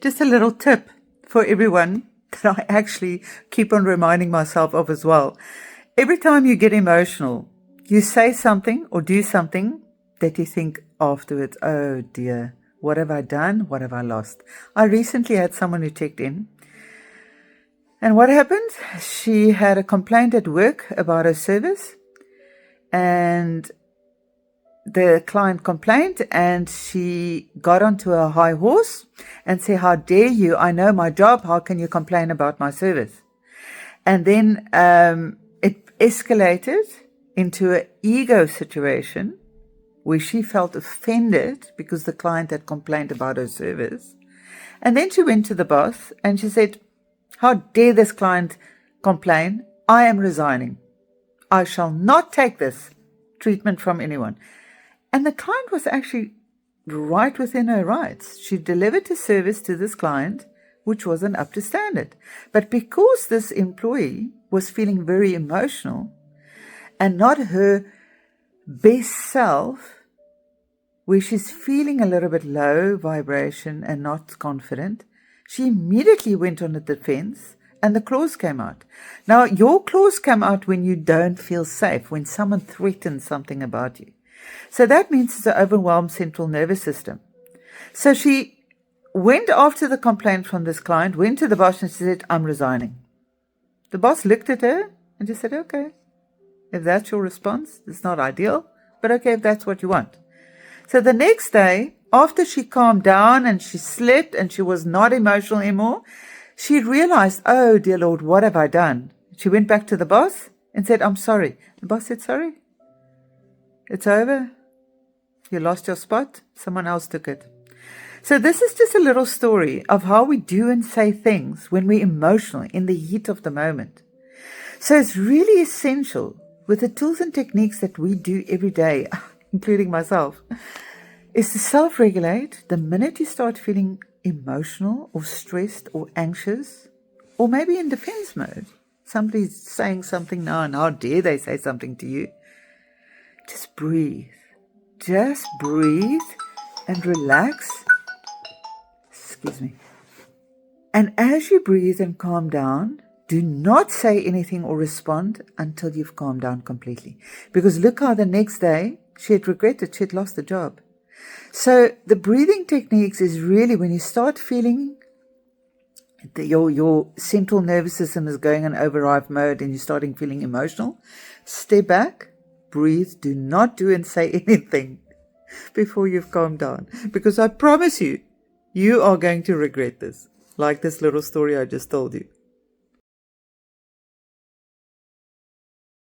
Just a little tip for everyone that I actually keep on reminding myself of as well. Every time you get emotional, you say something or do something that you think afterwards, oh dear, what have I done? What have I lost? I recently had someone who checked in. And what happened? She had a complaint at work about her service. And the client complained, and she got onto a high horse and said, how dare you? I know my job. How can you complain about my service? And then it escalated into an ego situation where she felt offended because the client had complained about her service. And then she went to the boss and she said, how dare this client complain? I am resigning. I shall not take this treatment from anyone. And the client was actually right within her rights. She delivered a service to this client which wasn't up to standard. But because this employee was feeling very emotional and not her best self, where she's feeling a little bit low vibration and not confident, she immediately went on the defense and the clause came out. Now, your clause come out when you don't feel safe, when someone threatens something about you. So that means it's an overwhelmed central nervous system. So she went after the complaint from this client, went to the boss and she said, I'm resigning. The boss looked at her and just said, okay, if that's your response, it's not ideal, but okay, if that's what you want. So the next day, after she calmed down and she slept and she was not emotional anymore, she realized, oh dear Lord, what have I done? She went back to the boss and said, I'm sorry. The boss said, sorry. It's over. You lost your spot. Someone else took it. So this is just a little story of how we do and say things when we're emotional in the heat of the moment. So it's really essential with the tools and techniques that we do every day, including myself, is to self-regulate the minute you start feeling emotional or stressed or anxious, or maybe in defense mode. Somebody's saying something now and how dare they say something to you? Just breathe. Just breathe and relax. Excuse me. And as you breathe and calm down, do not say anything or respond until you've calmed down completely. Because look how the next day she had regretted she had lost the job. So the breathing techniques is really when you start feeling your central nervous system is going in override mode and you're starting feeling emotional, step back, breathe, do not do and say anything before you've calmed down. Because I promise you, you are going to regret this, like this little story I just told you.